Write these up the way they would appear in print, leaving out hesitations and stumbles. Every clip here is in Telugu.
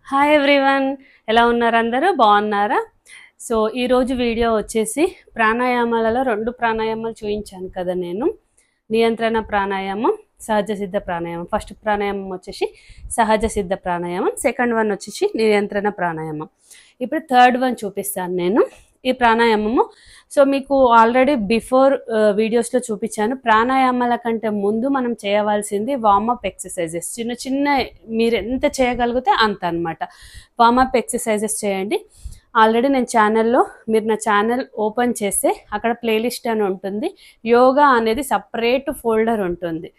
హాయ్ ఎవ్రీవన్, ఎలా ఉన్నారు? అందరూ బాగున్నారా? సో ఈరోజు వీడియో వచ్చేసి ప్రాణాయామాలలో 2 ప్రాణాయామాలు చూపించాను కదా నేను. నియంత్రణ ప్రాణాయామం, సహజ సిద్ధ ప్రాణాయామం. ఫస్ట్ ప్రాణాయామం వచ్చేసి సహజ సిద్ధ ప్రాణాయామం, సెకండ్ వన్ వచ్చేసి నియంత్రణ ప్రాణాయామం. ఇప్పుడు థర్డ్ వన్ చూపిస్తాను నేను. ఈ ప్రాణాయామము సో మీకు ఆల్రెడీ బిఫోర్ వీడియోస్లో చూపించాను. ప్రాణాయామాల కంటే ముందు మనం చేయవలసింది వార్మప్ ఎక్సర్సైజెస్. చిన్న చిన్న మీరు ఎంత చేయగలిగితే అంత అనమాట. వార్మప్ ఎక్సర్సైజెస్ చేయండి. ఆల్రెడీ నేను ఛానల్లో, మీరు నా ఛానల్ ఓపెన్ చేస్తే అక్కడ ప్లేలిస్ట్ అని ఉంటుంది, యోగా అనేది సపరేట్ ఫోల్డర్ ఉంటుంది.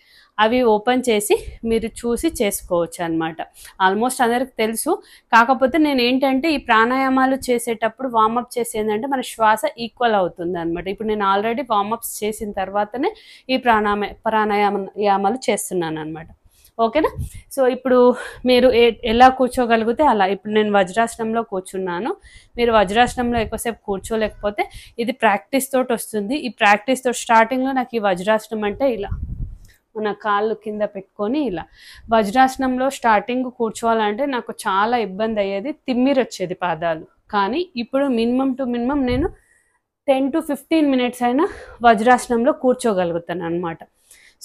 అవి ఓపెన్ చేసి మీరు చూసి చేసుకోవచ్చు అనమాట. ఆల్మోస్ట్ అందరికి తెలుసు. కాకపోతే నేను ఏంటంటే ఈ ప్రాణాయామాలు చేసేటప్పుడు వార్మప్ చేసేందంటే మన శ్వాస ఈక్వల్ అవుతుంది అనమాట. ఇప్పుడు నేను ఆల్రెడీ వార్మప్స్ చేసిన తర్వాతనే ఈ ప్రాణాయామాలు చేస్తున్నాను అనమాట. ఓకేనా? సో ఇప్పుడు మీరు ఎలా కూర్చోగలిగితే అలా. ఇప్పుడు నేను వజ్రాసనంలో కూర్చున్నాను. మీరు వజ్రాసనంలో ఎక్కువసేపు కూర్చోలేకపోతే ఇది ప్రాక్టీస్ తోటి వస్తుంది. ఈ ప్రాక్టీస్ తోటి స్టార్టింగ్లో నాకు ఈ వజ్రాసనం అంటే ఇలా మన కాళ్ళు కింద పెట్టుకొని ఇలా వజ్రాసనంలో స్టార్టింగ్ కూర్చోవాలంటే నాకు చాలా ఇబ్బంది అయ్యేది, తిమ్మిరి వచ్చేది పాదాలు. కానీ ఇప్పుడు మినిమం టు మినిమం నేను 10 to 15 మినిట్స్ అయినా వజ్రాసనంలో కూర్చోగలుగుతాను అనమాట.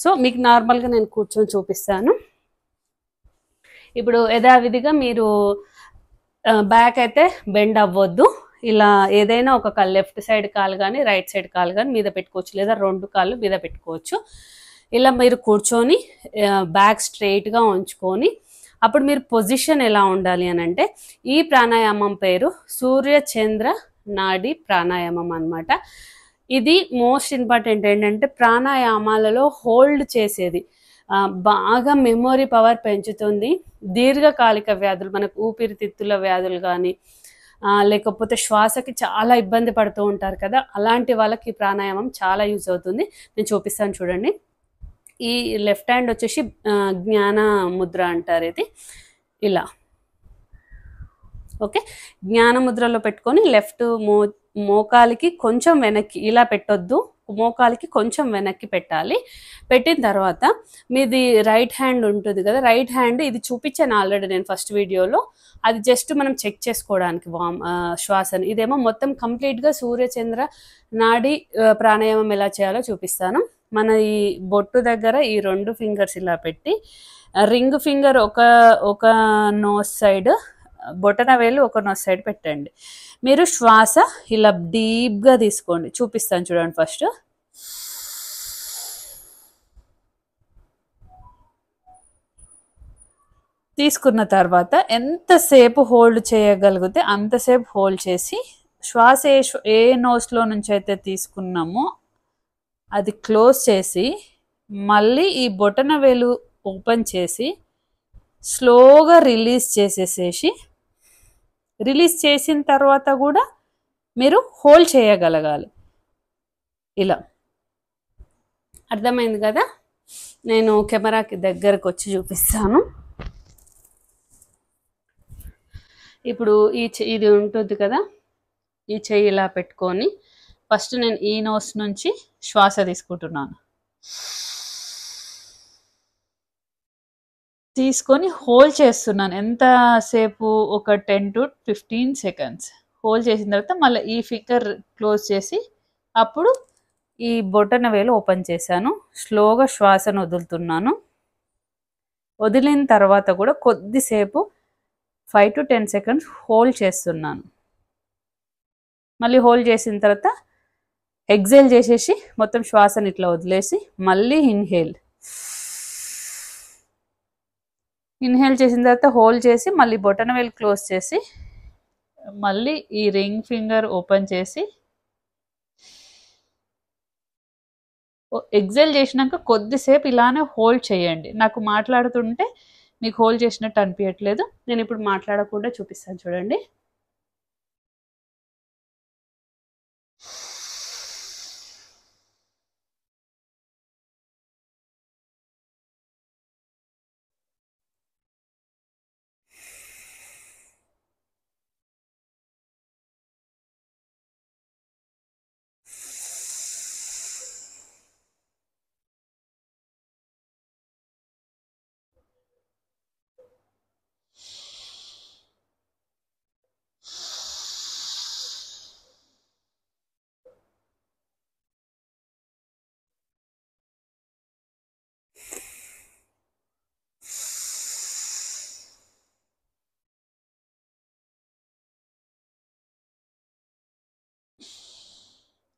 సో మీకు నార్మల్గా నేను కూర్చొని చూపిస్తాను. ఇప్పుడు యథావిధిగా మీరు బ్యాక్ అయితే బెండ్ అవ్వద్దు. ఇలా ఏదైనా ఒక కాలు, లెఫ్ట్ సైడ్ కాలు కానీ రైట్ సైడ్ కాలు కానీ మీద పెట్టుకోవచ్చు, లేదా 2 కాళ్ళు మీద పెట్టుకోవచ్చు. ఇలా మీరు కూర్చొని బ్యాక్ స్ట్రైట్గా ఉంచుకొని, అప్పుడు మీరు పొజిషన్ ఎలా ఉండాలి అని అంటే, ఈ ప్రాణాయామం పేరు సూర్య చంద్ర నాడి ప్రాణాయామం అనమాట. ఇది మోస్ట్ ఇంపార్టెంట్. ఏంటంటే ప్రాణాయామాలలో హోల్డ్ చేసేది బాగా మెమొరీ పవర్ పెంచుతుంది. దీర్ఘకాలిక వ్యాధులు, మనకు ఊపిరితిత్తుల వ్యాధులు కానీ లేకపోతే శ్వాసకి చాలా ఇబ్బంది పడుతూ ఉంటారు కదా, అలాంటి వాళ్ళకి ఈ ప్రాణాయామం చాలా యూజ్ అవుతుంది. నేను చూపిస్తాను చూడండి. ఈ లెఫ్ట్ హ్యాండ్ వచ్చేసి జ్ఞాన ముద్ర అంటారు. ఇది ఇలా ఓకే. జ్ఞాన ముద్రలో పెట్టుకొని లెఫ్ట్ మోకాలికి కొంచెం వెనక్కి, ఇలా పెట్టొద్దు, మోకాలికి కొంచెం వెనక్కి పెట్టాలి. పెట్టిన తర్వాత మీది రైట్ హ్యాండ్ ఉంటుంది కదా, రైట్ హ్యాండ్ ఇది చూపించాను ఆల్రెడీ నేను ఫస్ట్ వీడియోలో. అది జస్ట్ మనం చెక్ చేసుకోవడానికి శ్వాసను. ఇదేమో మొత్తం కంప్లీట్గా సూర్యచంద్ర నాడి ప్రాణాయామం ఎలా చేయాలో చూపిస్తాను. మన ఈ బొట్టు దగ్గర ఈ 2 ఫింగర్స్ ఇలా పెట్టి, రింగ్ ఫింగర్ ఒక నోస్ సైడ్, బొటన వేలు ఒక నోస్ సైడ్ పెట్టండి. మీరు శ్వాస ఇలా డీప్గా తీసుకోండి. చూపిస్తాను చూడండి. ఫస్ట్ తీసుకున్న తర్వాత ఎంతసేపు హోల్డ్ చేయగలిగితే అంతసేపు హోల్డ్ చేసి, శ్వాస ఏ నోస్లో నుంచి అయితే తీసుకున్నామో అది క్లోజ్ చేసి, మళ్ళీ ఈ బొటన వేలు ఓపెన్ చేసి స్లోగా రిలీజ్ చేసేసేసి, రిలీజ్ చేసిన తర్వాత కూడా మీరు హోల్డ్ చేయగలగాలి. ఇలా అర్థమైంది కదా? నేను కెమెరాకి దగ్గరకు వచ్చి చూపిస్తాను. ఇప్పుడు ఇది ఉంటుంది కదా, ఈ చెయ్యి ఇలా పెట్టుకొని ఫస్ట్ నేను ఈ నోస్ నుంచి శ్వాస తీసుకుంటున్నాను. తీసుకొని హోల్డ్ చేస్తున్నాను. ఎంతసేపు? ఒక 10 to 15 seconds హోల్డ్ చేసిన తర్వాత మళ్ళీ ఈ ఫింగర్ క్లోజ్ చేసి, అప్పుడు ఈ బొటన వేలు ఓపెన్ చేశాను. స్లోగా శ్వాసను వదులుతున్నాను. వదిలిన తర్వాత కూడా కొద్దిసేపు 5 to 10 seconds హోల్డ్ చేస్తున్నాను. మళ్ళీ హోల్డ్ చేసిన తర్వాత ఎగ్జేల్ చేసేసి మొత్తం శ్వాసని ఇట్లా వదిలేసి మళ్ళీ ఇన్హేల్ చేసిన తర్వాత హోల్డ్ చేసి మళ్ళీ బొటన వేలు క్లోజ్ చేసి, మళ్ళీ ఈ రింగ్ ఫింగర్ ఓపెన్ చేసి ఎగ్జేల్ చేసినాక కొద్దిసేపు ఇలానే హోల్డ్ చేయండి. నాకు మాట్లాడుతుంటే మీకు హోల్డ్ చేసినట్టు అనిపించట్లేదు. నేను ఇప్పుడు మాట్లాడకుండా చూపిస్తాను చూడండి.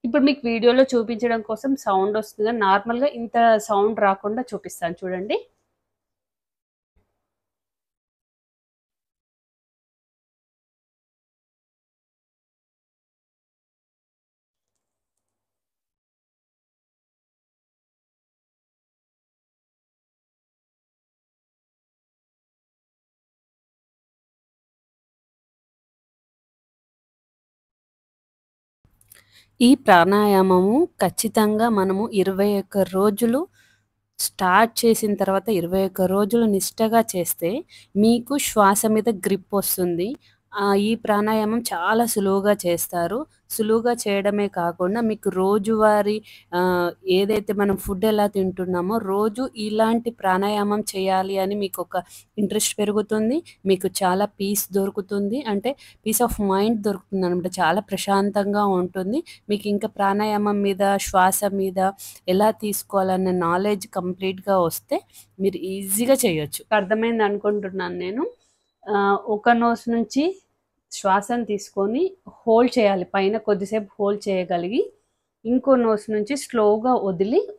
ఇప్పుడు మీకు వీడియోలో చూపించడం కోసం సౌండ్ వస్తుంది, నార్మల్గా ఇంత సౌండ్ రాకుండా చూపిస్తాను చూడండి. ఈ ప్రాణాయామము ఖచ్చితంగా మనము 21 రోజులు స్టార్ట్ చేసిన తర్వాత 21 రోజులు నిష్టగా చేస్తే మీకు శ్వాస మీద గ్రిప్ వస్తుంది. ఈ ప్రాణాయామం చాలా సులువుగా చేస్తారు. సులువుగా చేయడమే కాకుండా మీకు రోజువారీ ఏదైతే మనం ఫుడ్ ఎలా తింటున్నామో రోజు ఇలాంటి ప్రాణాయామం చేయాలి అని మీకొక ఇంట్రెస్ట్ పెరుగుతుంది. మీకు చాలా పీస్ దొరుకుతుంది. అంటే పీస్ ఆఫ్ మైండ్ దొరుకుతుందనమాట. చాలా ప్రశాంతంగా ఉంటుంది. మీకు ఇంకా ప్రాణాయామం మీద, శ్వాస మీద ఎలా తీసుకోవాలన్న నాలెడ్జ్ కంప్లీట్‌గా వస్తే మీరు ఈజీగా చేయొచ్చు. అర్థమైంది అనుకుంటున్నాను నేను. ఒక నోస్ నుంచి శ్వాసను తీసుకొని హోల్డ్ చేయాలి. పైన కొద్దిసేపు హోల్డ్ చేయగలిగి ఇంకో నోస్ నుంచి స్లోగా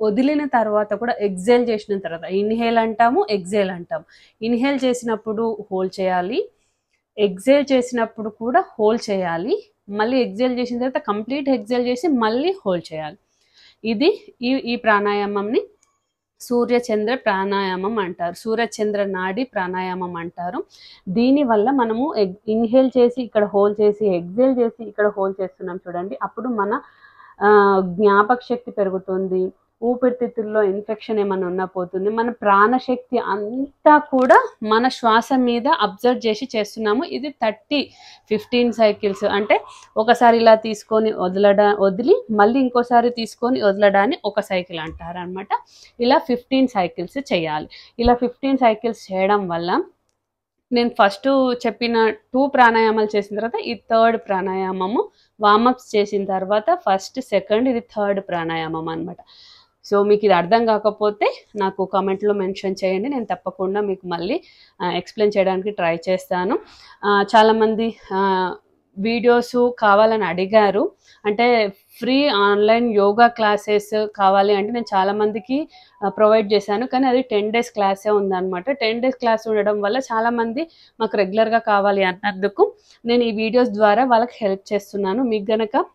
వదిలిన తర్వాత కూడా ఎక్సేల్ చేసిన తర్వాత ఇన్హేల్ అంటాము, ఎక్సేల్ అంటాము. ఇన్హేల్ చేసినప్పుడు హోల్డ్ చేయాలి, ఎక్సేల్ చేసినప్పుడు కూడా హోల్డ్ చేయాలి, మళ్ళీ ఎక్సేల్ చేసిన తర్వాత కంప్లీట్ ఎక్సేల్ చేసి మళ్ళీ హోల్డ్ చేయాలి. ఇది ఈ ప్రాణాయామంని సూర్యచంద్ర ప్రాణాయామం అంటారు. సూర్యచంద్ర నాడి ప్రాణాయామం అంటారు. దీనివల్ల మనము ఇన్హేల్ చేసి ఇక్కడ హోల్డ్ చేసి, ఎక్సేల్ చేసి ఇక్కడ హోల్డ్ చేస్తున్నాం చూడండి. అప్పుడు మన జ్ఞాపక శక్తి పెరుగుతుంది. ఊపిరితిత్తుల్లో ఇన్ఫెక్షన్ ఏమైనా ఉన్నా పోతుంది. మన ప్రాణశక్తి అంతా కూడా మన శ్వాస మీద అబ్జర్వ్ చేసి చేస్తున్నాము. ఇది 15 సైకిల్స్. అంటే ఒకసారి ఇలా తీసుకొని వదిలి మళ్ళీ ఇంకోసారి తీసుకొని వదలడాన్ని ఒక సైకిల్ అంటారనమాట. ఇలా 15 సైకిల్స్ చేయాలి. ఇలా 15 సైకిల్స్ చేయడం వల్ల నేను ఫస్ట్ చెప్పిన 2 ప్రాణాయామాలు చేసిన తర్వాత ఈ 3rd ప్రాణాయామము వార్మప్స్ చేసిన తర్వాత ఫస్ట్, సెకండ్, ఇది 3rd ప్రాణాయామం అనమాట. సో మీకు ఇది అర్థం కాకపోతే నాకు కామెంట్లో మెన్షన్ చేయండి. నేను తప్పకుండా మీకు మళ్ళీ ఎక్స్ప్లెయిన్ చేయడానికి ట్రై చేస్తాను. చాలామంది వీడియోస్ కావాలని అడిగారు. అంటే ఫ్రీ ఆన్లైన్ యోగా క్లాసెస్ కావాలి అంటే నేను చాలామందికి ప్రొవైడ్ చేశాను. కానీ అది 10 డేస్ క్లాసే ఉందన్నమాట. 10 డేస్ క్లాస్ ఉండడం వల్ల చాలామంది మాకు రెగ్యులర్గా కావాలి అన్నందుకు నేను ఈ వీడియోస్ ద్వారా వాళ్ళకి హెల్ప్ చేస్తున్నాను. మీకు గనక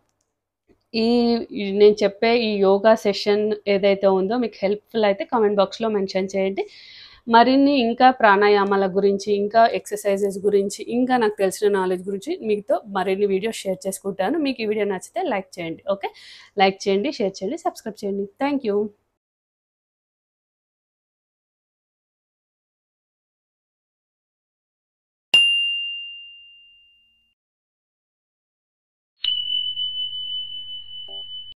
నేను చెప్పే ఈ యోగా సెషన్ ఏదైతే ఉందో మీకు హెల్ప్ఫుల్ అయితే కామెంట్ బాక్స్లో మెన్షన్ చేయండి. మరిన్ని ఇంకా ప్రాణాయామాల గురించి, ఇంకా ఎక్సర్సైజెస్ గురించి, ఇంకా నాకు తెలిసిన నాలెడ్జ్ గురించి మీతో మరిన్ని వీడియోస్ షేర్ చేసుకుంటాను. మీకు ఈ వీడియో నచ్చితే లైక్ చేయండి. ఓకే, లైక్ చేయండి, షేర్ చేయండి, సబ్స్క్రైబ్ చేయండి. Thank you.